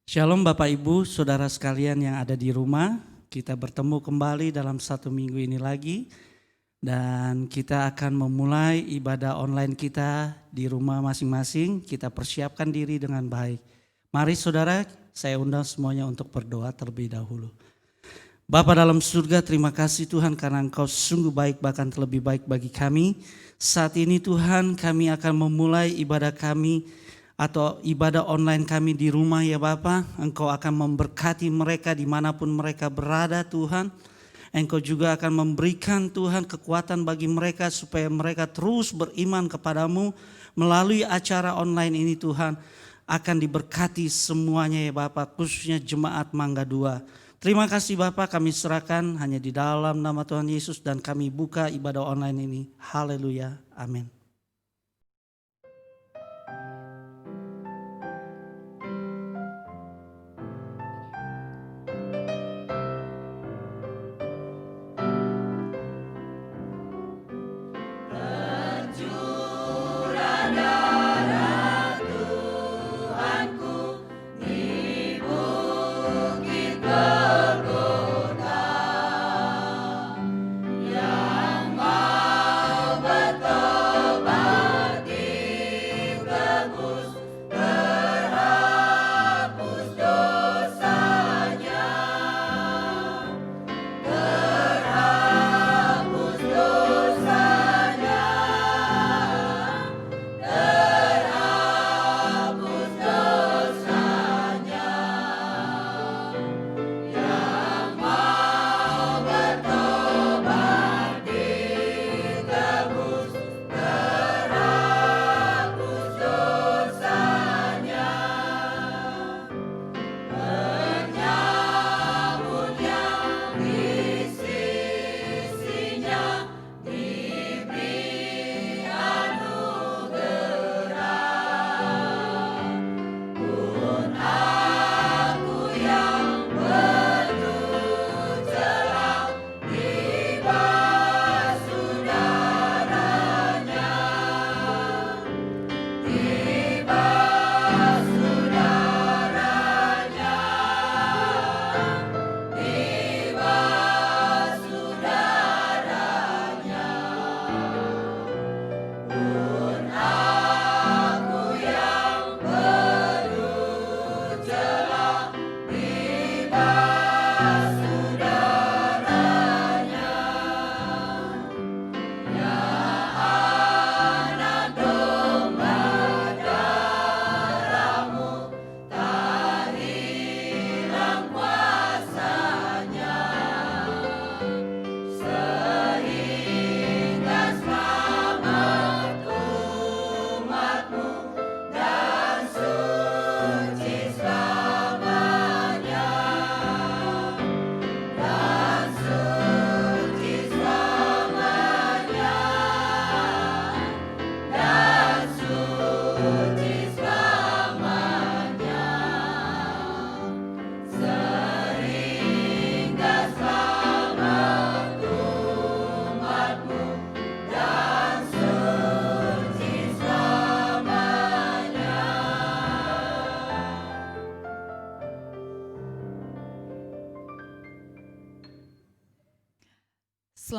Shalom Bapak Ibu, Saudara sekalian yang ada di rumah. Kita bertemu kembali dalam satu minggu ini lagi. Dan kita akan memulai ibadah online kita di rumah masing-masing. Kita persiapkan diri dengan baik. Mari saudara, saya undang semuanya untuk berdoa terlebih dahulu. Bapa dalam surga, terima kasih Tuhan karena Engkau sungguh baik, bahkan terlebih baik bagi kami. Saat ini Tuhan, kami akan memulai ibadah kami atau ibadah online kami di rumah ya Bapa. Engkau akan memberkati mereka dimanapun mereka berada Tuhan. Engkau juga akan memberikan Tuhan kekuatan bagi mereka supaya mereka terus beriman kepadamu. Melalui acara online ini Tuhan akan diberkati semuanya ya Bapa, khususnya jemaat Mangga 2. Terima kasih Bapak, kami serahkan hanya di dalam nama Tuhan Yesus dan kami buka ibadah online ini. Haleluya, amin.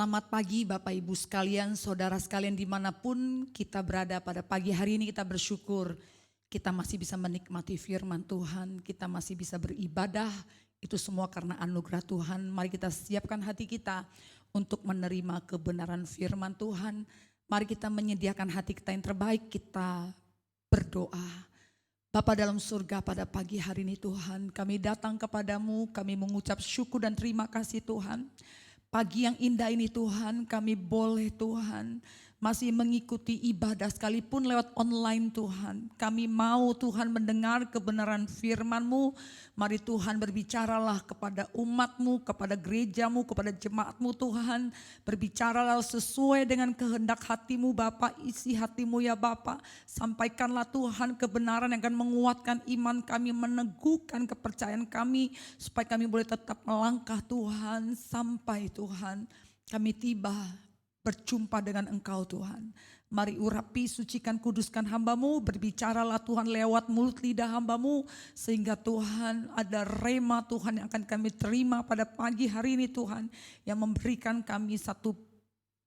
Selamat pagi Bapak Ibu sekalian, saudara sekalian dimanapun kita berada pada pagi hari ini. Kita bersyukur kita masih bisa menikmati firman Tuhan, kita masih bisa beribadah, itu semua karena anugerah Tuhan. Mari kita siapkan hati kita untuk menerima kebenaran firman Tuhan. Mari kita menyediakan hati kita yang terbaik, kita berdoa. Bapa dalam surga, pada pagi hari ini Tuhan, kami datang kepadamu, kami mengucap syukur dan terima kasih Tuhan. Pagi yang indah ini Tuhan, kami boleh Tuhan masih mengikuti ibadah sekalipun lewat online Tuhan. Kami mau Tuhan mendengar kebenaran firman-Mu. Mari Tuhan berbicaralah kepada umat-Mu, kepada gereja-Mu, kepada jemaat-Mu Tuhan. Berbicaralah sesuai dengan kehendak hati-Mu Bapa, isi hati-Mu ya Bapa. Sampaikanlah Tuhan kebenaran yang akan menguatkan iman kami, meneguhkan kepercayaan kami. Supaya kami boleh tetap melangkah Tuhan, sampai Tuhan kami tiba berjumpa dengan Engkau Tuhan. Mari urapi, sucikan, kuduskan hamba-Mu. Berbicaralah Tuhan lewat mulut lidah hamba-Mu. Sehingga Tuhan ada rema Tuhan yang akan kami terima pada pagi hari ini Tuhan. Yang memberikan kami satu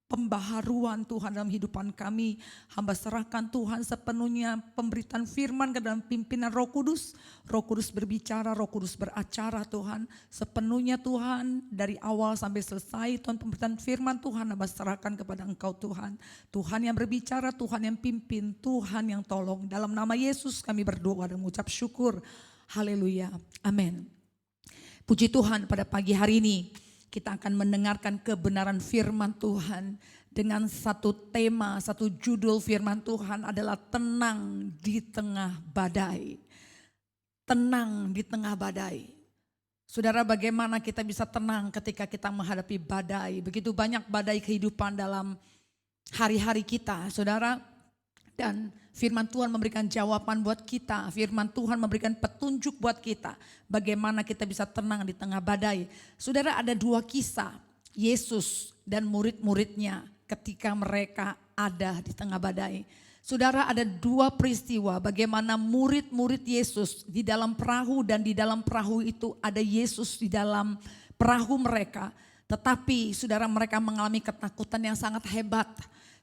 pembaharuan Tuhan dalam hidupan kami. Hamba serahkan Tuhan sepenuhnya pemberitaan firman ke dalam pimpinan Roh Kudus. Roh Kudus berbicara, Roh Kudus beracara Tuhan. Sepenuhnya Tuhan dari awal sampai selesai Tuhan pemberitaan firman Tuhan hamba serahkan kepada Engkau Tuhan. Tuhan yang berbicara, Tuhan yang pimpin, Tuhan yang tolong. Dalam nama Yesus kami berdoa dan mengucap syukur. Haleluya. Amin. Puji Tuhan, pada pagi hari ini kita akan mendengarkan kebenaran firman Tuhan dengan satu tema, satu judul firman Tuhan adalah tenang di tengah badai. Tenang di tengah badai. Saudara, bagaimana kita bisa tenang ketika kita menghadapi badai? Begitu banyak badai kehidupan dalam hari-hari kita, saudara. Dan firman Tuhan memberikan jawaban buat kita. Firman Tuhan memberikan petunjuk buat kita. Bagaimana kita bisa tenang di tengah badai. Saudara, ada dua kisah Yesus dan murid-muridnya ketika mereka ada di tengah badai. Saudara, ada dua peristiwa bagaimana murid-murid Yesus di dalam perahu dan di dalam perahu itu ada Yesus di dalam perahu mereka. Tetapi saudara, mereka mengalami ketakutan yang sangat hebat.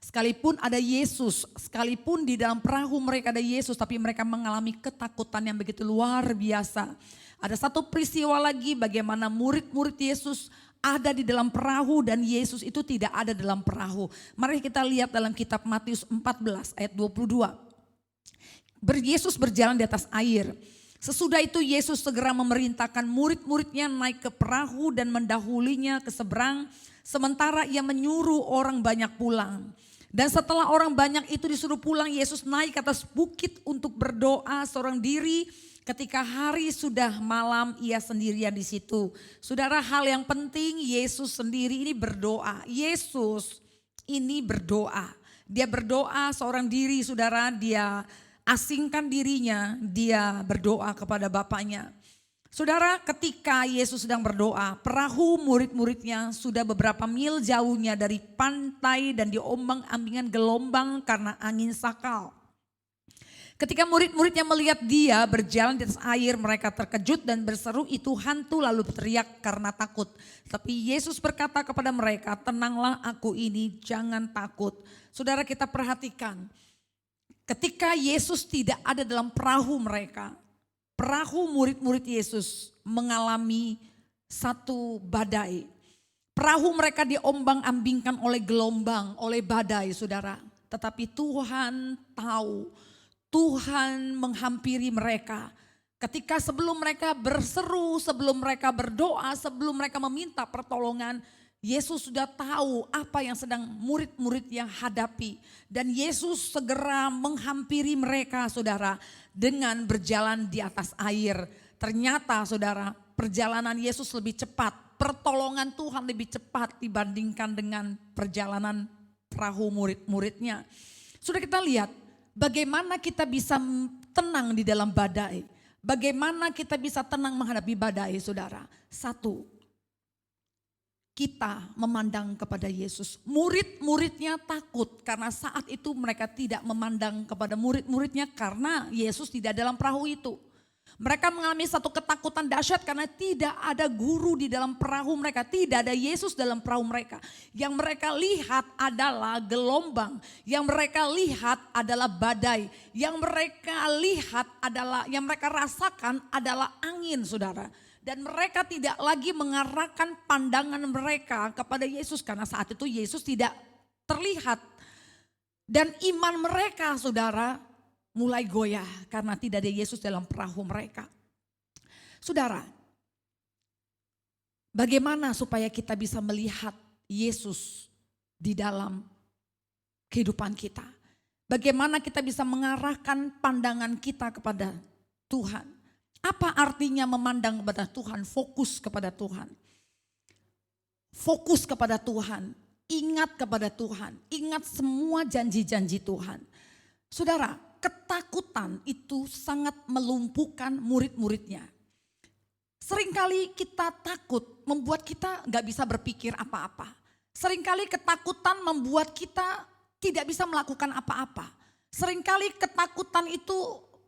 Sekalipun ada Yesus, sekalipun di dalam perahu mereka ada Yesus, tapi mereka mengalami ketakutan yang begitu luar biasa. Ada satu peristiwa lagi bagaimana murid-murid Yesus ada di dalam perahu dan Yesus itu tidak ada dalam perahu. Mari kita lihat dalam kitab Matius 14 ayat 22. Yesus berjalan di atas air. Sesudah itu Yesus segera memerintahkan murid-muridnya naik ke perahu dan mendahulinya ke seberang. Sementara ia menyuruh orang banyak pulang. Dan setelah orang banyak itu disuruh pulang, Yesus naik ke atas bukit untuk berdoa seorang diri. Ketika hari sudah malam, ia sendirian di situ. Saudara, hal yang penting, Yesus sendiri ini berdoa. Yesus ini berdoa. Dia berdoa seorang diri, saudara. Dia asingkan dirinya, dia berdoa kepada Bapaknya. Saudara, ketika Yesus sedang berdoa, perahu murid-muridnya sudah beberapa mil jauhnya dari pantai dan diombang-ambingan gelombang karena angin sakal. Ketika murid-muridnya melihat dia berjalan di atas air, mereka terkejut dan berseru, "Itu hantu," lalu berteriak karena takut. Tapi Yesus berkata kepada mereka, "Tenanglah, aku ini, jangan takut." Saudara, kita perhatikan, ketika Yesus tidak ada dalam perahu mereka, perahu murid-murid Yesus mengalami satu badai. Perahu mereka diombang-ambingkan oleh gelombang, oleh badai, saudara. Tetapi Tuhan tahu, Tuhan menghampiri mereka. Ketika sebelum mereka berseru, sebelum mereka berdoa, sebelum mereka meminta pertolongan, Yesus sudah tahu apa yang sedang murid-muridnya hadapi. Dan Yesus segera menghampiri mereka, saudara, dengan berjalan di atas air. Ternyata, saudara, perjalanan Yesus lebih cepat. Pertolongan Tuhan lebih cepat dibandingkan dengan perjalanan perahu murid-muridnya. Sudah kita lihat bagaimana kita bisa tenang di dalam badai. Bagaimana kita bisa tenang menghadapi badai, saudara. Satu, kita memandang kepada Yesus. Murid-muridnya takut karena saat itu mereka tidak memandang kepada murid-muridnya karena Yesus tidak dalam perahu itu. Mereka mengalami satu ketakutan dahsyat karena tidak ada guru di dalam perahu mereka. Tidak ada Yesus dalam perahu mereka. Yang mereka lihat adalah gelombang. Yang mereka lihat adalah badai. Yang mereka lihat adalah, yang mereka rasakan adalah angin, saudara. Dan mereka tidak lagi mengarahkan pandangan mereka kepada Yesus karena saat itu Yesus tidak terlihat. Dan iman mereka, saudara, mulai goyah karena tidak ada Yesus dalam perahu mereka. Saudara, bagaimana supaya kita bisa melihat Yesus di dalam kehidupan kita? Bagaimana kita bisa mengarahkan pandangan kita kepada Tuhan? Apa artinya memandang kepada Tuhan? Fokus kepada Tuhan. Fokus kepada Tuhan. Ingat kepada Tuhan. Ingat semua janji-janji Tuhan. Saudara, ketakutan itu sangat melumpuhkan murid-muridnya. Seringkali kita takut membuat kita gak bisa berpikir apa-apa. Seringkali ketakutan membuat kita tidak bisa melakukan apa-apa. Seringkali ketakutan itu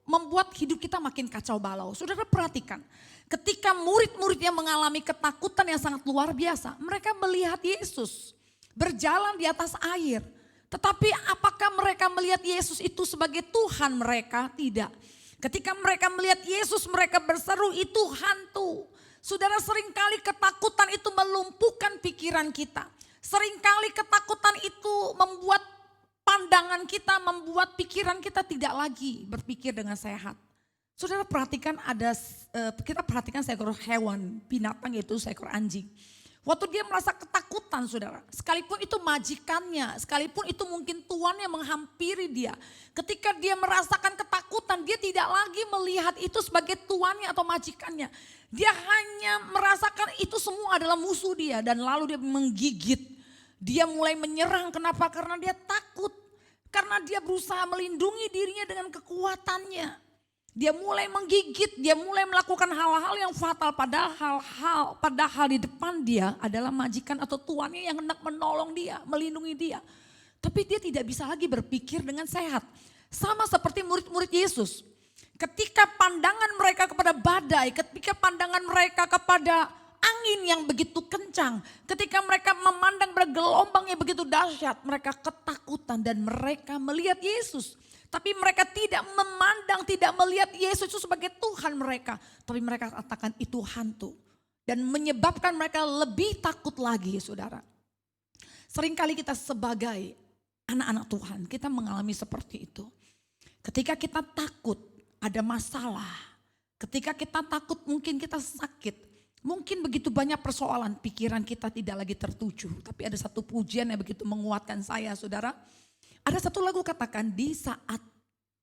membuat hidup kita makin kacau balau. Saudara perhatikan, ketika murid-muridnya mengalami ketakutan yang sangat luar biasa, mereka melihat Yesus berjalan di atas air. Tetapi apakah mereka melihat Yesus itu sebagai Tuhan mereka? Tidak. Ketika mereka melihat Yesus, mereka berseru, itu hantu. Saudara, seringkali ketakutan itu melumpuhkan pikiran kita. Seringkali ketakutan itu membuat pandangan kita, membuat pikiran kita tidak lagi berpikir dengan sehat. Saudara perhatikan kita perhatikan seekor hewan, binatang yaitu seekor anjing. Waktu dia merasa ketakutan saudara, sekalipun itu majikannya, sekalipun itu mungkin tuannya menghampiri dia. Ketika dia merasakan ketakutan, dia tidak lagi melihat itu sebagai tuannya atau majikannya. Dia hanya merasakan itu semua adalah musuh dia dan lalu dia menggigit. Dia mulai menyerang, kenapa? Karena dia takut. Karena dia berusaha melindungi dirinya dengan kekuatannya. Dia mulai menggigit, dia mulai melakukan hal-hal yang fatal, padahal di depan dia adalah majikan atau tuannya yang hendak menolong dia, melindungi dia. Tapi dia tidak bisa lagi berpikir dengan sehat. Sama seperti murid-murid Yesus. Ketika pandangan mereka kepada badai, ketika pandangan mereka kepada angin yang begitu kencang, ketika mereka memandang pada gelombang yang begitu dahsyat, mereka ketakutan dan mereka melihat Yesus. Tapi mereka tidak memandang, tidak melihat Yesus itu sebagai Tuhan mereka. Tapi mereka katakan itu hantu. Dan menyebabkan mereka lebih takut lagi saudara. Seringkali kita sebagai anak-anak Tuhan, kita mengalami seperti itu. Ketika kita takut ada masalah. Ketika kita takut mungkin kita sakit. Mungkin begitu banyak persoalan, pikiran kita tidak lagi tertuju. Tapi ada satu pujian yang begitu menguatkan saya saudara. Ada satu lagu katakan, di saat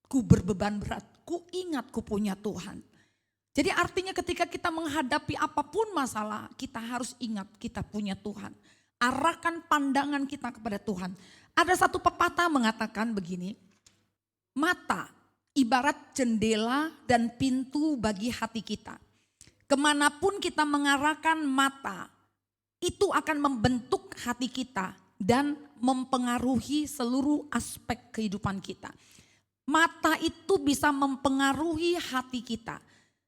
ku berbeban berat, ku ingat ku punya Tuhan. Jadi artinya ketika kita menghadapi apapun masalah, kita harus ingat kita punya Tuhan. Arahkan pandangan kita kepada Tuhan. Ada satu pepatah mengatakan begini, mata ibarat jendela dan pintu bagi hati kita. Kemanapun kita mengarahkan mata, itu akan membentuk hati kita dan mempengaruhi seluruh aspek kehidupan kita. Mata itu bisa mempengaruhi hati kita.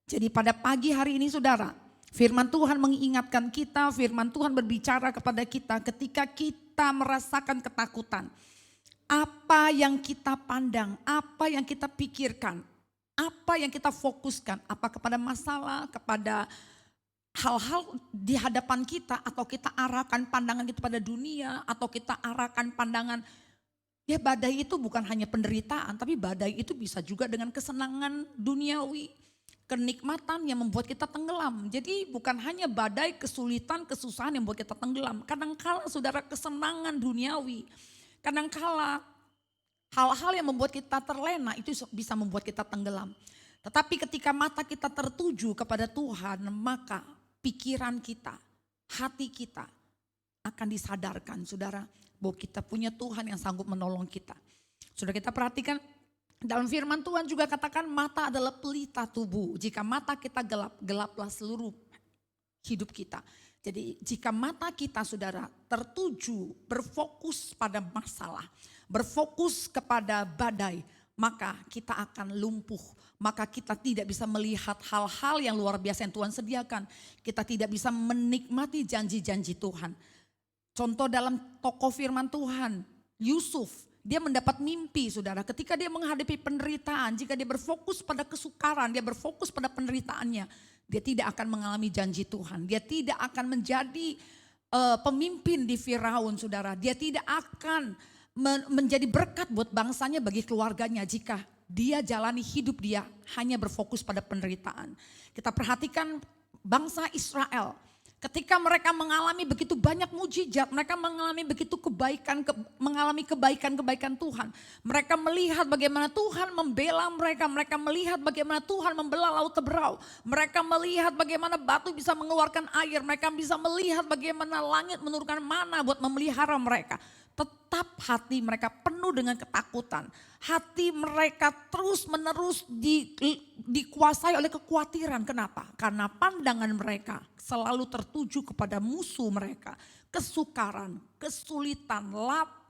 Jadi pada pagi hari ini saudara, firman Tuhan mengingatkan kita, firman Tuhan berbicara kepada kita ketika kita merasakan ketakutan. Apa yang kita pandang, apa yang kita pikirkan, apa yang kita fokuskan, apa kepada masalah, kepada hal-hal di hadapan kita, atau kita arahkan pandangan kita pada dunia, atau kita arahkan pandangan, ya badai itu bukan hanya penderitaan, tapi badai itu bisa juga dengan kesenangan duniawi, kenikmatan yang membuat kita tenggelam. Jadi bukan hanya badai, kesulitan, kesusahan yang membuat kita tenggelam. Kadangkala saudara kesenangan duniawi, kadangkala hal-hal yang membuat kita terlena itu bisa membuat kita tenggelam. Tetapi ketika mata kita tertuju kepada Tuhan, maka pikiran kita, hati kita akan disadarkan saudara bahwa kita punya Tuhan yang sanggup menolong kita. Sudah kita perhatikan dalam firman Tuhan juga katakan mata adalah pelita tubuh. Jika mata kita gelap, gelaplah seluruh hidup kita. Jadi jika mata kita saudara tertuju, berfokus pada masalah, berfokus kepada badai, maka kita akan lumpuh. Maka kita tidak bisa melihat hal-hal yang luar biasa yang Tuhan sediakan. Kita tidak bisa menikmati janji-janji Tuhan. Contoh dalam tokoh firman Tuhan, Yusuf, dia mendapat mimpi saudara. Ketika dia menghadapi penderitaan, jika dia berfokus pada kesukaran, dia berfokus pada penderitaannya, dia tidak akan mengalami janji Tuhan. Dia tidak akan menjadi pemimpin di Firaun saudara. Dia tidak akan menjadi berkat buat bangsanya bagi keluarganya jika dia jalani hidup dia hanya berfokus pada penderitaan. Kita perhatikan bangsa Israel. Ketika mereka mengalami begitu banyak mujizat, mereka mengalami begitu mengalami kebaikan-kebaikan Tuhan. Mereka melihat bagaimana Tuhan membela mereka, mereka melihat bagaimana Tuhan membelah laut Teberau. Mereka melihat bagaimana batu bisa mengeluarkan air, mereka bisa melihat bagaimana langit menurunkan mana buat memelihara mereka. Tetap hati mereka penuh dengan ketakutan. Hati mereka terus menerus dikuasai oleh kekhawatiran. Kenapa? Karena pandangan mereka selalu tertuju kepada musuh mereka. Kesukaran, kesulitan,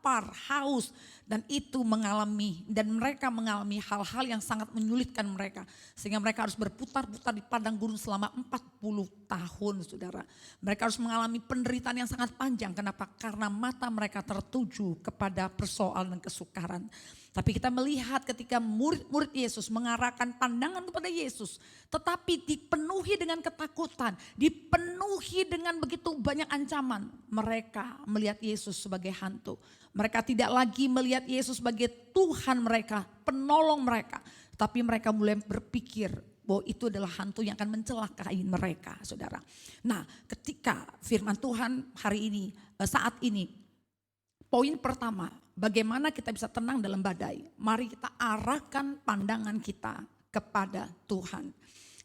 lapar, haus, dan itu mereka mengalami hal-hal yang sangat menyulitkan mereka. Sehingga mereka harus berputar-putar di padang gurun selama 40 tahun, saudara. Mereka harus mengalami penderitaan yang sangat panjang. Kenapa? Karena mata mereka tertuju kepada persoalan dan kesukaran. Tapi kita melihat ketika murid-murid Yesus mengarahkan pandangan kepada Yesus, tetapi dipenuhi dengan ketakutan, dipenuhi dengan begitu banyak ancaman. Mereka melihat Yesus sebagai hantu. Mereka tidak lagi melihat Yesus sebagai Tuhan mereka, penolong mereka. Tapi mereka mulai berpikir bahwa itu adalah hantu yang akan mencelakai mereka, saudara. Nah, ketika firman Tuhan hari ini, saat ini, poin pertama, bagaimana kita bisa tenang dalam badai? Mari kita arahkan pandangan kita kepada Tuhan.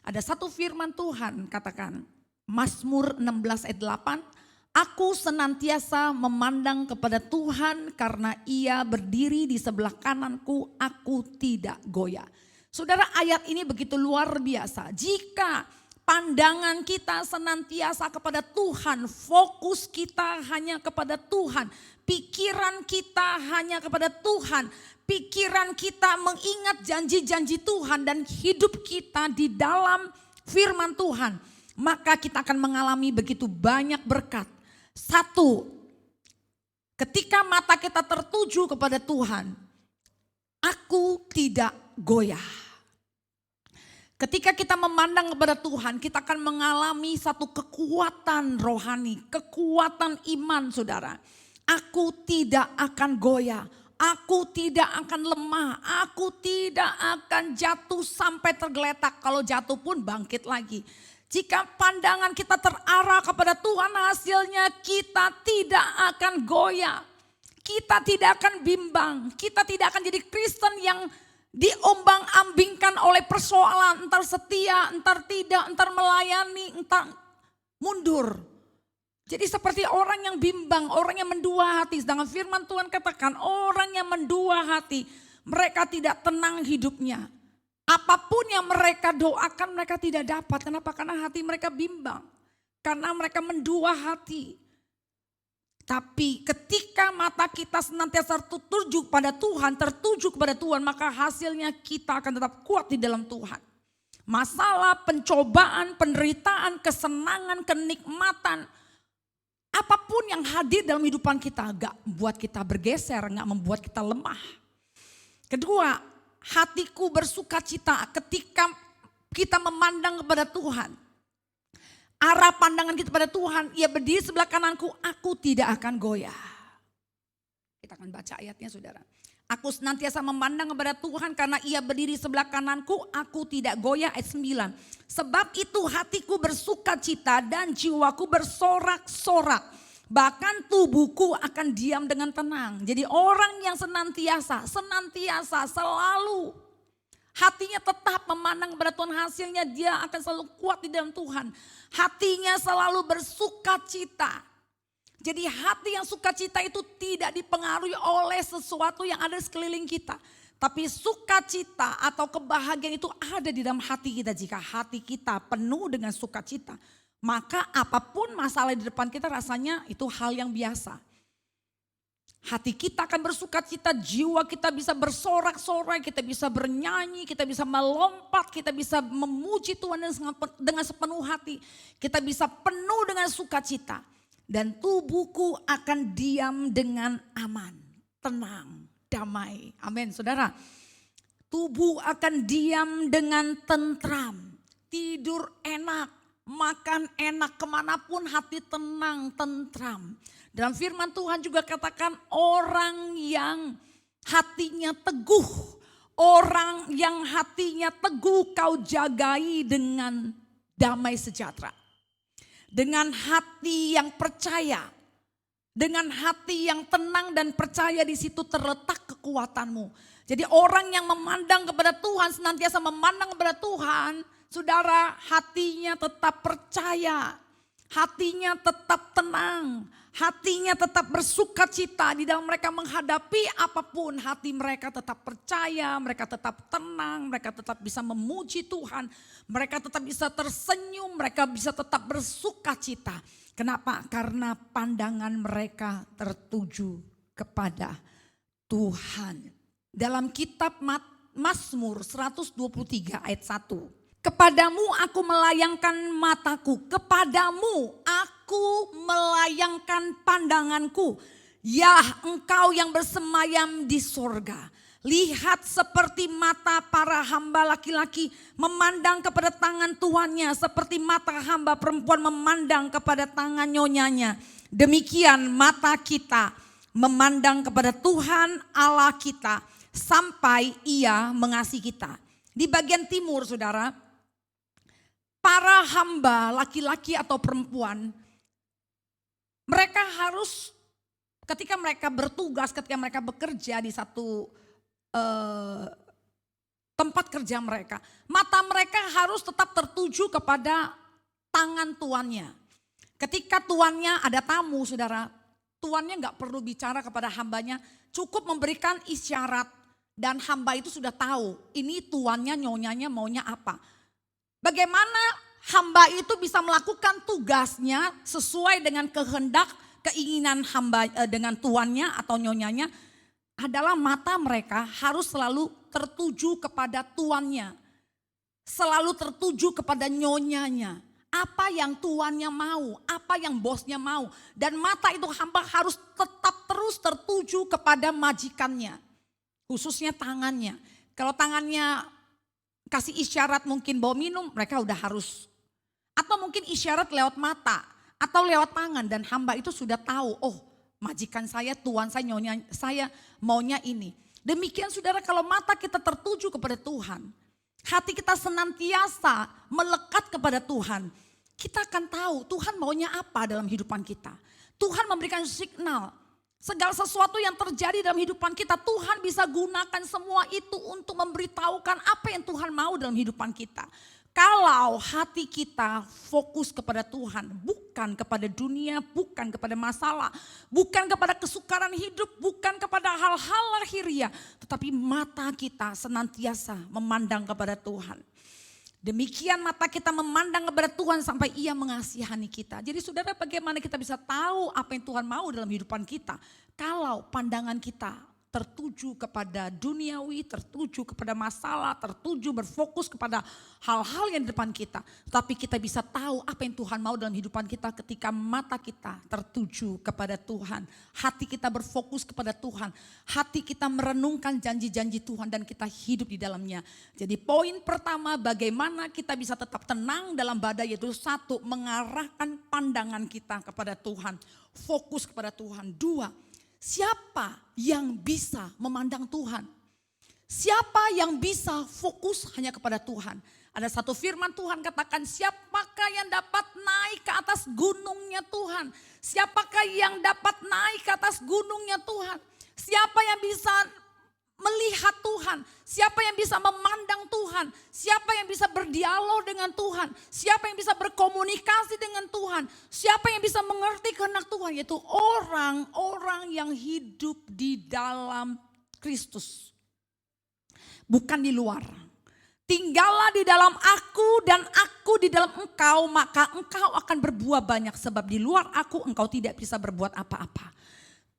Ada satu firman Tuhan katakan, Mazmur 16 ayat 8, aku senantiasa memandang kepada Tuhan karena Ia berdiri di sebelah kananku, aku tidak goyah. Saudara, ayat ini begitu luar biasa. Jika pandangan kita senantiasa kepada Tuhan, fokus kita hanya kepada Tuhan, pikiran kita hanya kepada Tuhan, pikiran kita mengingat janji-janji Tuhan dan hidup kita di dalam firman Tuhan, maka kita akan mengalami begitu banyak berkat. Satu, ketika mata kita tertuju kepada Tuhan, aku tidak goyah. Ketika kita memandang kepada Tuhan, kita akan mengalami satu kekuatan rohani, kekuatan iman, saudara. Aku tidak akan goyah, aku tidak akan lemah, aku tidak akan jatuh sampai tergeletak. Kalau jatuh pun bangkit lagi. Jika pandangan kita terarah kepada Tuhan, hasilnya kita tidak akan goyah. Kita tidak akan bimbang, kita tidak akan jadi Kristen yang diombang-ambingkan oleh persoalan, entar setia, entar tidak, entar melayani, entar mundur. Jadi seperti orang yang bimbang, orang yang mendua hati. Sedangkan firman Tuhan katakan orang yang mendua hati, mereka tidak tenang hidupnya. Apapun yang mereka doakan mereka tidak dapat. Kenapa? Karena hati mereka bimbang. Karena mereka mendua hati. Tapi ketika mata kita senantiasa tertuju kepada Tuhan, maka hasilnya kita akan tetap kuat di dalam Tuhan. Masalah, pencobaan, penderitaan, kesenangan, kenikmatan, apapun yang hadir dalam kehidupan kita gak membuat kita bergeser, gak membuat kita lemah. Kedua, hatiku bersuka cita ketika kita memandang kepada Tuhan. Arah pandangan kita pada Tuhan, Ia berdiri sebelah kananku, aku tidak akan goyah. Kita akan baca ayatnya, saudara. Aku senantiasa memandang kepada Tuhan karena Ia berdiri sebelah kananku, aku tidak goyah. Ayat 9. Sebab itu hatiku bersuka cita dan jiwaku bersorak-sorak. Bahkan tubuhku akan diam dengan tenang. Jadi orang yang senantiasa selalu hatinya tetap memandang kepada Tuhan, hasilnya dia akan selalu kuat di dalam Tuhan. Hatinya selalu bersuka cita. Jadi hati yang sukacita itu tidak dipengaruhi oleh sesuatu yang ada di sekeliling kita. Tapi sukacita atau kebahagiaan itu ada di dalam hati kita. Jika hati kita penuh dengan sukacita, maka apapun masalah di depan kita rasanya itu hal yang biasa. Hati kita akan bersuka cita, jiwa kita bisa bersorak-sorai, kita bisa bernyanyi, kita bisa melompat, kita bisa memuji Tuhan dengan sepenuh hati. Kita bisa penuh dengan sukacita. Dan tubuhku akan diam dengan aman, tenang, damai. Amin, saudara. Tubuh akan diam dengan tentram, tidur enak, makan enak, kemanapun hati tenang, tentram. Dalam firman Tuhan juga katakan orang yang hatinya teguh, orang yang hatinya teguh kau jagai dengan damai sejahtera. Dengan hati yang percaya, dengan hati yang tenang dan percaya, di situ terletak kekuatanmu. Jadi orang yang memandang kepada Tuhan, senantiasa memandang kepada Tuhan, saudara, hatinya tetap percaya, hatinya tetap tenang, hatinya tetap bersuka cita di dalam mereka menghadapi apapun. Hati mereka tetap percaya, mereka tetap tenang, mereka tetap bisa memuji Tuhan, mereka tetap bisa tersenyum, mereka bisa tetap bersuka cita. Kenapa? Karena pandangan mereka tertuju kepada Tuhan. Dalam kitab Mazmur 123 ayat 1. Kepadamu aku melayangkan mataku, kepadamu aku melayangkan pandanganku. Ya, engkau yang bersemayam di sorga. Lihat seperti mata para hamba laki-laki memandang kepada tangan tuannya, seperti mata hamba perempuan memandang kepada tangan nyonyanya. Demikian mata kita memandang kepada Tuhan Allah kita sampai Ia mengasihi kita. Di bagian timur, saudara, para hamba laki-laki atau perempuan, mereka harus ketika mereka bertugas, ketika mereka bekerja di satu tempat kerja mereka, mata mereka harus tetap tertuju kepada tangan tuannya. Ketika tuannya ada tamu, saudara, tuannya gak perlu bicara kepada hambanya, cukup memberikan isyarat dan hamba itu sudah tahu ini tuannya nyonyanya maunya apa. Bagaimana hamba itu bisa melakukan tugasnya sesuai dengan kehendak, keinginan hamba dengan tuannya atau nyonyanya adalah mata mereka harus selalu tertuju kepada tuannya. Selalu tertuju kepada nyonyanya. Apa yang tuannya mau, apa yang bosnya mau. Dan mata itu hamba harus tetap terus tertuju kepada majikannya. Khususnya tangannya. Kalau tangannya kasih isyarat mungkin bawa minum, mereka udah harus. Atau mungkin isyarat lewat mata atau lewat tangan dan hamba itu sudah tahu, oh majikan saya, tuan saya, nyonya saya maunya ini. Demikian saudara, kalau mata kita tertuju kepada Tuhan, hati kita senantiasa melekat kepada Tuhan, kita akan tahu Tuhan maunya apa dalam hidupan kita. Tuhan memberikan signal, segala sesuatu yang terjadi dalam hidupan kita, Tuhan bisa gunakan semua itu untuk memberitahukan apa yang Tuhan mau dalam hidupan kita. Kalau hati kita fokus kepada Tuhan, bukan kepada dunia, bukan kepada masalah, bukan kepada kesukaran hidup, bukan kepada hal-hal lahiriah, tetapi mata kita senantiasa memandang kepada Tuhan. Demikian mata kita memandang kepada Tuhan sampai Ia mengasihani kita. Jadi saudara, bagaimana kita bisa tahu apa yang Tuhan mau dalam kehidupan kita? Kalau pandangan kita tertuju kepada duniawi, tertuju kepada masalah, tertuju berfokus kepada hal-hal yang di depan kita. Tapi kita bisa tahu apa yang Tuhan mau dalam kehidupan kita ketika mata kita tertuju kepada Tuhan. Hati kita berfokus kepada Tuhan. Hati kita merenungkan janji-janji Tuhan dan kita hidup di dalamnya. Jadi poin pertama, bagaimana kita bisa tetap tenang dalam badai, yaitu satu, mengarahkan pandangan kita kepada Tuhan. Fokus kepada Tuhan. Dua, siapa yang bisa memandang Tuhan? Siapa yang bisa fokus hanya kepada Tuhan? Ada satu firman Tuhan katakan, siapakah yang dapat naik ke atas gunungnya Tuhan? Siapakah yang dapat naik ke atas gunungnya Tuhan? Siapa yang bisa melihat Tuhan? Siapa yang bisa memandang Tuhan? Siapa yang bisa berdialog dengan Tuhan? Siapa yang bisa berkomunikasi dengan Tuhan? Siapa yang bisa mengerti kehendak Tuhan? Yaitu orang-orang yang hidup di dalam Kristus. Bukan di luar. Tinggallah di dalam aku dan aku di dalam engkau, maka engkau akan berbuah banyak. Sebab di luar aku engkau tidak bisa berbuat apa-apa.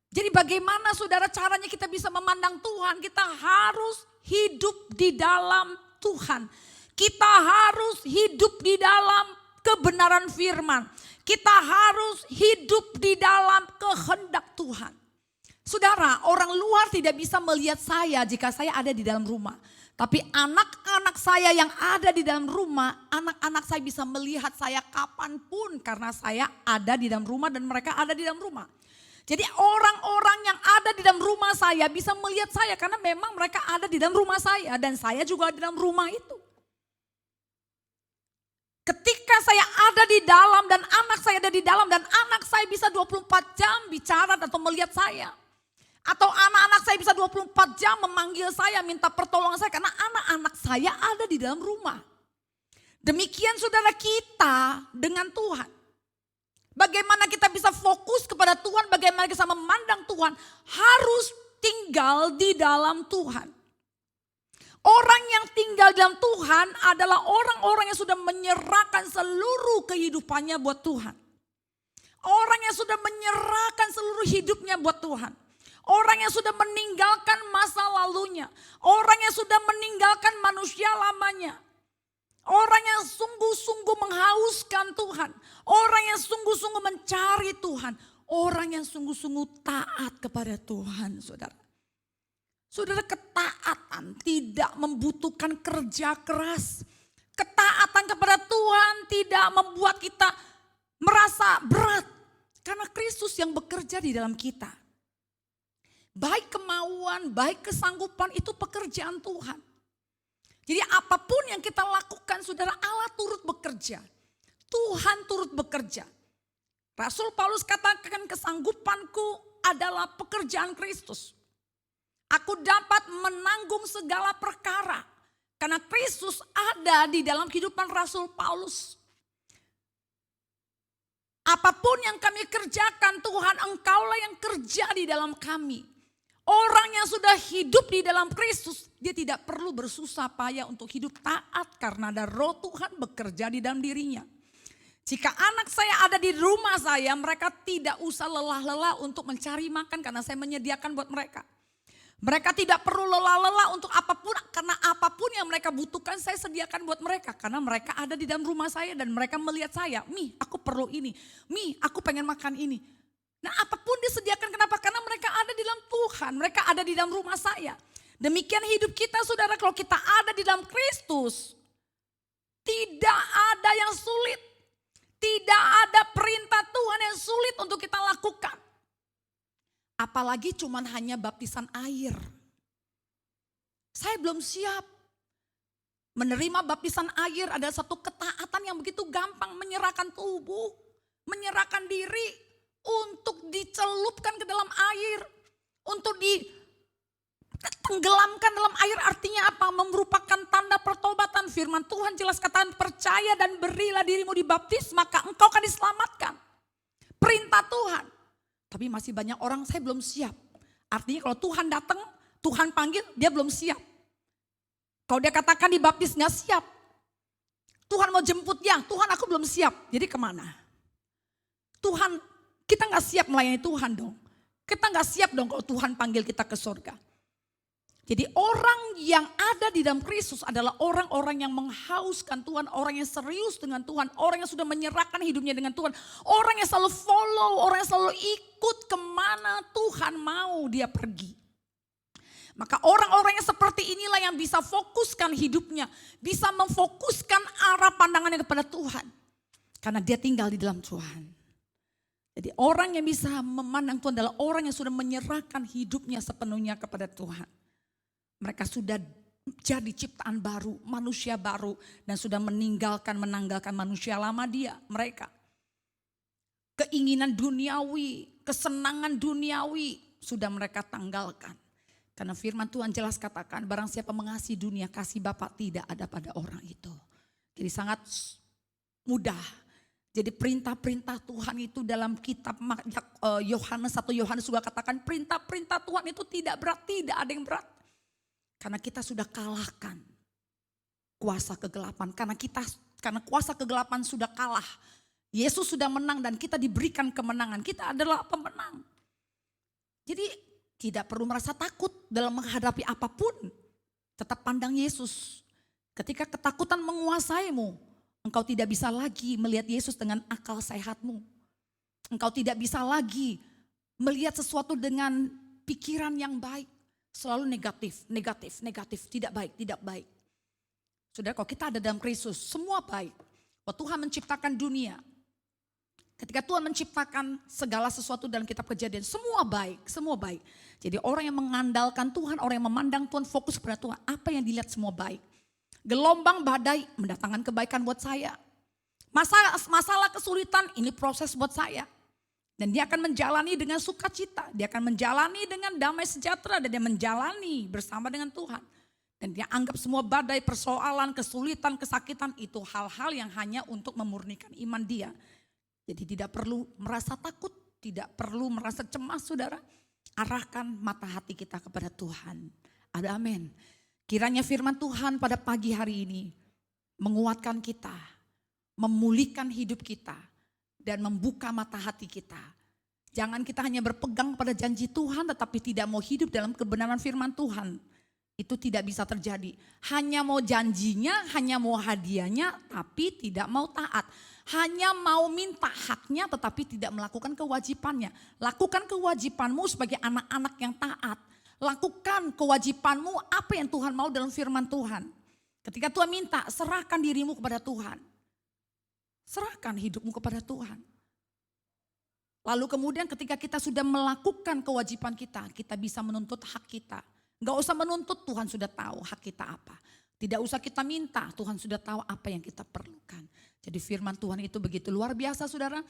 Jadi bagaimana saudara caranya kita bisa memandang Tuhan? Kita harus hidup di dalam Tuhan. Kita harus hidup di dalam kebenaran firman. Kita harus hidup di dalam kehendak Tuhan. Saudara, orang luar tidak bisa melihat saya jika saya ada di dalam rumah. Tapi anak-anak saya yang ada di dalam rumah, anak-anak saya bisa melihat saya kapanpun karena saya ada di dalam rumah dan mereka ada di dalam rumah. Jadi orang-orang yang ada di dalam rumah saya bisa melihat saya karena memang mereka ada di dalam rumah saya dan saya juga di dalam rumah itu. Ketika saya ada di dalam dan anak saya ada di dalam dan anak saya bisa 24 jam bicara atau melihat saya. Atau anak-anak saya bisa 24 jam memanggil saya, minta pertolongan saya karena anak-anak saya ada di dalam rumah. Demikian saudara kita dengan Tuhan. Bagaimana kita bisa fokus kepada Tuhan, bagaimana kita bisa memandang Tuhan, harus tinggal di dalam Tuhan. Orang yang tinggal dalam Tuhan adalah orang-orang yang sudah menyerahkan seluruh kehidupannya buat Tuhan. Orang yang sudah menyerahkan seluruh hidupnya buat Tuhan. Orang yang sudah meninggalkan masa lalunya. Orang yang sudah meninggalkan manusia lamanya. Orang yang sungguh-sungguh menghauskan Tuhan. Orang yang sungguh-sungguh mencari Tuhan. Orang yang sungguh-sungguh taat kepada Tuhan, saudara. Saudara, ketaatan tidak membutuhkan kerja keras. Ketaatan kepada Tuhan tidak membuat kita merasa berat. Karena Kristus yang bekerja di dalam kita. Baik kemauan, baik kesanggupan itu pekerjaan Tuhan. Jadi apapun yang kita lakukan, saudara, Allah turut bekerja. Tuhan turut bekerja. Rasul Paulus katakan kesanggupanku adalah pekerjaan Kristus. Aku dapat menanggung segala perkara. Karena Kristus ada di dalam kehidupan Rasul Paulus. Apapun yang kami kerjakan, Tuhan Engkaulah yang kerja di dalam kami. Orang yang sudah hidup di dalam Kristus, dia tidak perlu bersusah payah untuk hidup taat karena ada Roh Tuhan bekerja di dalam dirinya. Jika anak saya ada di rumah saya, mereka tidak usah lelah-lelah untuk mencari makan karena saya menyediakan buat mereka. Mereka tidak perlu lelah-lelah untuk apapun, karena apapun yang mereka butuhkan saya sediakan buat mereka. Karena mereka ada di dalam rumah saya dan mereka melihat saya, Mi, aku perlu ini, Mi, aku pengen makan ini. Nah apapun disediakan, kenapa? Karena mereka ada di dalam Tuhan, mereka ada di dalam rumah saya. Demikian hidup kita, saudara, kalau kita ada di dalam Kristus, tidak ada yang sulit. Tidak ada perintah Tuhan yang sulit untuk kita lakukan. Apalagi cuman hanya baptisan air. Saya belum siap. Menerima baptisan air ada satu ketaatan yang begitu gampang, menyerahkan tubuh, menyerahkan diri untuk dicelupkan ke dalam air, untuk ditenggelamkan dalam air. Artinya apa? Merupakan tanda pertobatan. Firman Tuhan jelas katakan, percaya dan berilah dirimu dibaptis, maka engkau akan diselamatkan. Perintah Tuhan. Tapi masih banyak orang, saya belum siap. Artinya kalau Tuhan datang, Tuhan panggil, dia belum siap. Kalau dia katakan dibaptis gak siap. Tuhan mau jemput dia, Tuhan aku belum siap. Jadi kemana? Tuhan, kita gak siap melayani Tuhan dong. Kita gak siap dong kalau Tuhan panggil kita ke surga. Jadi orang yang ada di dalam Kristus adalah orang-orang yang menghauskan Tuhan, orang yang serius dengan Tuhan, orang yang sudah menyerahkan hidupnya dengan Tuhan, orang yang selalu follow, orang yang selalu ikut kemana Tuhan mau dia pergi. Maka orang-orang yang seperti inilah yang bisa fokuskan hidupnya, bisa memfokuskan arah pandangannya kepada Tuhan. Karena dia tinggal di dalam Tuhan. Jadi orang yang bisa memandang Tuhan adalah orang yang sudah menyerahkan hidupnya sepenuhnya kepada Tuhan. Mereka sudah jadi ciptaan baru, manusia baru, dan sudah menanggalkan manusia lama mereka. Keinginan duniawi, kesenangan duniawi sudah mereka tanggalkan. Karena firman Tuhan jelas katakan, barang siapa mengasihi dunia, kasih Bapa tidak ada pada orang itu. Jadi sangat mudah. Jadi perintah-perintah Tuhan itu dalam kitab Yohanes 1 Yohanes juga katakan, perintah-perintah Tuhan itu tidak berat, tidak ada yang berat. Karena kita sudah kalahkan kuasa kegelapan. Karena kuasa kegelapan sudah kalah. Yesus sudah menang dan kita diberikan kemenangan. Kita adalah pemenang. Jadi tidak perlu merasa takut dalam menghadapi apapun. Tetap pandang Yesus. Ketika ketakutan menguasaimu, engkau tidak bisa lagi melihat Yesus dengan akal sehatmu. Engkau tidak bisa lagi melihat sesuatu dengan pikiran yang baik. Selalu negatif, tidak baik. Saudara, kalau kita ada dalam Kristus, semua baik. Kalau Tuhan menciptakan dunia, ketika Tuhan menciptakan segala sesuatu dalam kitab Kejadian, semua baik. Jadi orang yang mengandalkan Tuhan, orang yang memandang Tuhan, fokus pada Tuhan, apa yang dilihat semua baik. Gelombang badai mendatangkan kebaikan buat saya. Masalah kesulitan, ini proses buat saya. Dan dia akan menjalani dengan sukacita. Dia akan menjalani dengan damai sejahtera. Dan dia menjalani bersama dengan Tuhan. Dan dia anggap semua badai, persoalan, kesulitan, kesakitan itu hal-hal yang hanya untuk memurnikan iman dia. Jadi tidak perlu merasa takut, tidak perlu merasa cemas, saudara. Arahkan mata hati kita kepada Tuhan. Ada amin. Kiranya firman Tuhan pada pagi hari ini menguatkan kita, memulihkan hidup kita, dan membuka mata hati kita. Jangan kita hanya berpegang pada janji Tuhan tetapi tidak mau hidup dalam kebenaran firman Tuhan. Itu tidak bisa terjadi. Hanya mau janjinya, hanya mau hadiahnya tapi tidak mau taat. Hanya mau minta haknya tetapi tidak melakukan kewajibannya. Lakukan kewajibanmu sebagai anak-anak yang taat. Lakukan kewajibanmu apa yang Tuhan mau dalam firman Tuhan. Ketika Tuhan minta, serahkan dirimu kepada Tuhan. Serahkan hidupmu kepada Tuhan. Lalu kemudian ketika kita sudah melakukan kewajiban kita, kita bisa menuntut hak kita. Gak usah menuntut, Tuhan sudah tahu hak kita apa. Tidak usah kita minta, Tuhan sudah tahu apa yang kita perlukan. Jadi firman Tuhan itu begitu luar biasa saudara.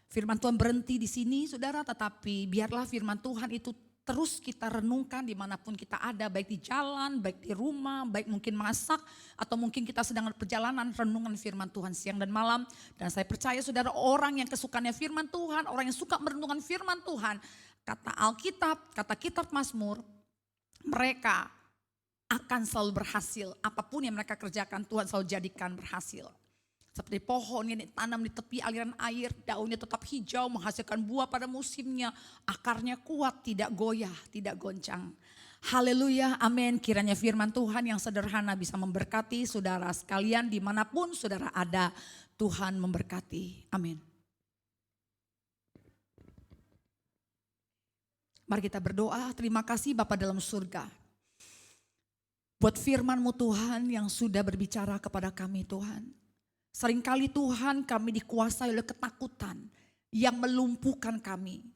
Firman Tuhan berhenti di sini saudara, tetapi biarlah firman Tuhan itu terus kita renungkan dimanapun kita ada, baik di jalan, baik di rumah, baik mungkin masak, atau mungkin kita sedang perjalanan renungan firman Tuhan siang dan malam. Dan saya percaya saudara, orang yang kesukaannya firman Tuhan, orang yang suka merenungkan firman Tuhan, kata Alkitab, kata kitab Mazmur, mereka akan selalu berhasil. Apapun yang mereka kerjakan Tuhan selalu jadikan berhasil. Seperti pohon yang ditanam di tepi aliran air, daunnya tetap hijau, menghasilkan buah pada musimnya, akarnya kuat, tidak goyah, tidak goncang. Haleluya, amin. Kiranya firman Tuhan yang sederhana bisa memberkati saudara sekalian dimanapun saudara ada. Tuhan memberkati, amin. Mari kita berdoa. Terima kasih Bapa dalam surga. Buat firman-Mu Tuhan yang sudah berbicara kepada kami Tuhan. Seringkali Tuhan kami dikuasai oleh ketakutan yang melumpuhkan kami.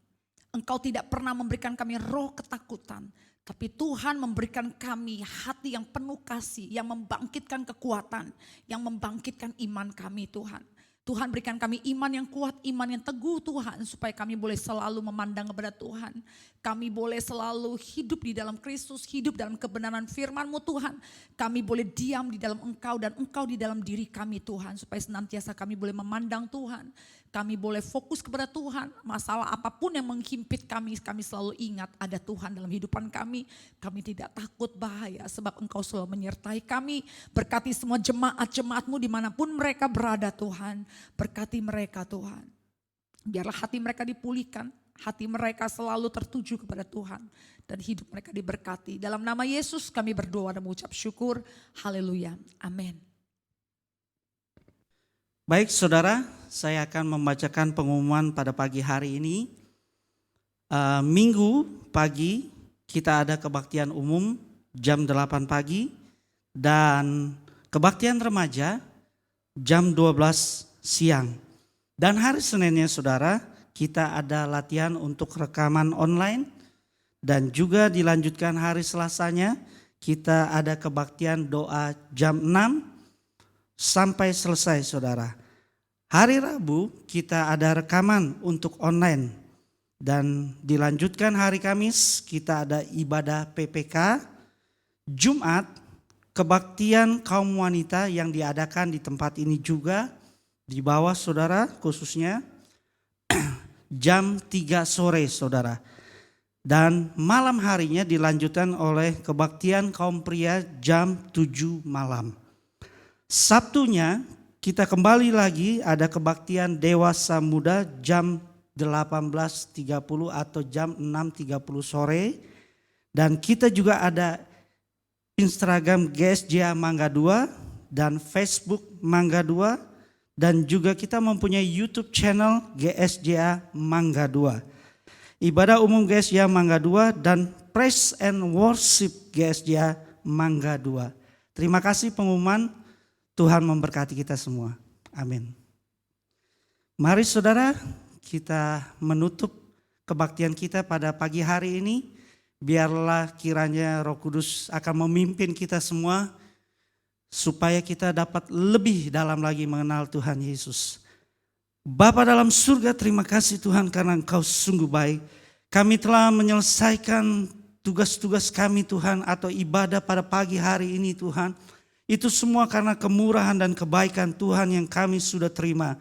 Engkau tidak pernah memberikan kami roh ketakutan. Tapi Tuhan memberikan kami hati yang penuh kasih, yang membangkitkan kekuatan, yang membangkitkan iman kami Tuhan. Tuhan berikan kami iman yang kuat, iman yang teguh Tuhan. Supaya kami boleh selalu memandang kepada Tuhan. Kami boleh selalu hidup di dalam Kristus, hidup dalam kebenaran firman-Mu Tuhan. Kami boleh diam di dalam Engkau dan Engkau di dalam diri kami Tuhan. Supaya senantiasa kami boleh memandang Tuhan. Kami boleh fokus kepada Tuhan. Masalah apapun yang menghimpit kami selalu ingat ada Tuhan dalam hidupan kami. Kami tidak takut bahaya sebab Engkau selalu menyertai kami. Berkati semua jemaat-jemaat-Mu dimanapun mereka berada Tuhan. Berkati mereka Tuhan. Biarlah hati mereka dipulihkan. Hati mereka selalu tertuju kepada Tuhan. Dan hidup mereka diberkati. Dalam nama Yesus kami berdoa dan mengucap syukur. Haleluya. Amin. Baik saudara, saya akan membacakan pengumuman pada pagi hari ini. Minggu pagi kita ada kebaktian umum jam 8 pagi. Dan kebaktian remaja jam 12 siang. Dan hari Seninnya saudara, kita ada latihan untuk rekaman online. Dan juga dilanjutkan hari Selasanya, kita ada kebaktian doa jam 6 sampai selesai saudara. Hari Rabu kita ada rekaman untuk online. Dan dilanjutkan hari Kamis kita ada ibadah PPK. Jumat kebaktian kaum wanita yang diadakan di tempat ini juga. Di bawah saudara khususnya jam 3 sore saudara. Dan malam harinya dilanjutkan oleh kebaktian kaum pria jam 7 malam. Sabtunya kita kembali lagi ada kebaktian dewasa muda jam 18.30 atau jam 6.30 sore. Dan kita juga ada Instagram GSJA Mangga 2 dan Facebook Mangga 2. Dan juga kita mempunyai YouTube channel GSJA Mangga 2. Ibadah umum GSJA Mangga 2 dan Praise and Worship GSJA Mangga 2. Terima kasih pengumuman. Tuhan memberkati kita semua. Amin. Mari saudara, kita menutup kebaktian kita pada pagi hari ini. Biarlah kiranya Roh Kudus akan memimpin kita semua supaya kita dapat lebih dalam lagi mengenal Tuhan Yesus. Bapa dalam surga, terima kasih Tuhan karena Engkau sungguh baik. Kami telah menyelesaikan tugas-tugas kami Tuhan atau ibadah pada pagi hari ini Tuhan. Itu semua karena kemurahan dan kebaikan Tuhan yang kami sudah terima.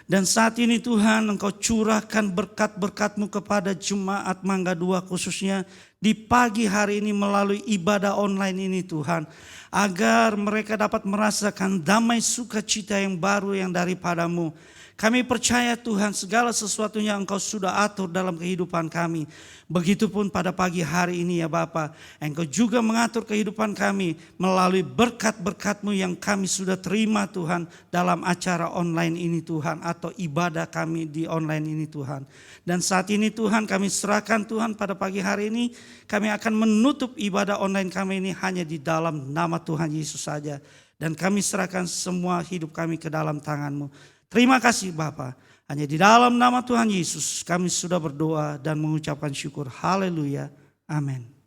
Dan saat ini Tuhan Engkau curahkan berkat-berkat-Mu kepada jemaat Mangga 2 khususnya di pagi hari ini melalui ibadah online ini Tuhan. Agar mereka dapat merasakan damai sukacita yang baru yang daripadamu. Kami percaya Tuhan segala sesuatunya Engkau sudah atur dalam kehidupan kami. Begitupun pada pagi hari ini ya Bapa, Engkau juga mengatur kehidupan kami melalui berkat-berkat-Mu yang kami sudah terima Tuhan dalam acara online ini Tuhan, atau ibadah kami di online ini Tuhan. Dan saat ini Tuhan kami serahkan Tuhan pada pagi hari ini, kami akan menutup ibadah online kami ini hanya di dalam nama Tuhan Yesus saja. Dan kami serahkan semua hidup kami ke dalam tangan-Mu. Terima kasih Bapa. Hanya di dalam nama Tuhan Yesus kami sudah berdoa dan mengucapkan syukur. Haleluya. Amin.